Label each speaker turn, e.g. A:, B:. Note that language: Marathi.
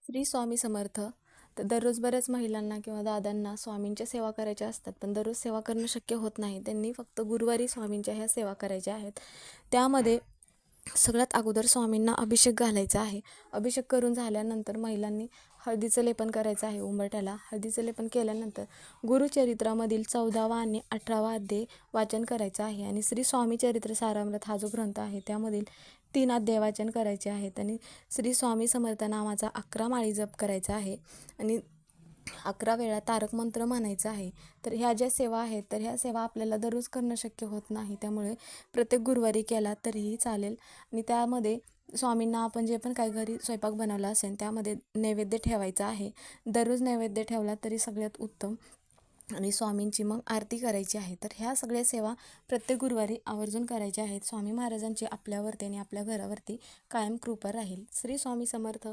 A: श्री स्वामी समर्थ. तर दररोज बऱ्याच महिलांना किंवा दादांना स्वामींच्या सेवा करायच्या असतात, पण दररोज सेवा करणं शक्य होत नाही. त्यांनी फक्त गुरुवारी स्वामींच्या ह्या सेवा करायच्या आहेत. त्यामध्ये सगळ्यात अगोदर स्वामींना अभिषेक घालायचा आहे. अभिषेक करून झाल्यानंतर महिलांनी हळदीचं लेपन करायचं आहे उंबरठ्याला. हळदीचं लेपन केल्यानंतर गुरुचरित्रामधील 14वा आणि 18वा अध्याय वाचन करायचं आहे. आणि श्री स्वामी चरित्र सारामृत हा जो ग्रंथ आहे त्यामधील 3 अध्याय वाचन करायचे आहेत. आणि श्री स्वामी समर्थ नामाचा 11 माळी जप करायचा आहे. आणि 11 वेळा तारक मंत्र म्हणायचा आहे. तर ह्या ज्या सेवा आहेत, तर ह्या सेवा आपल्याला दररोज करणं शक्य होत नाही. त्यामुळे प्रत्येक गुरुवारी केला तरीही चालेल. आणि त्यामध्ये स्वामींना आपण जे पण काही घरी स्वयंपाक बनवला असेल त्यामध्ये नैवेद्य ठेवायचा आहे. दररोज नैवेद्य ठेवला तरी सगळ्यात उत्तम. आणि स्वामींची मग आरती करायची आहे. तर ह्या सगळ्या सेवा प्रत्येक गुरुवारी आवर्जून करायच्या आहेत. स्वामी महाराजांची आपल्यावरती आणि आपल्या घरावरती कायम कृपा राहील. श्री स्वामी समर्थ.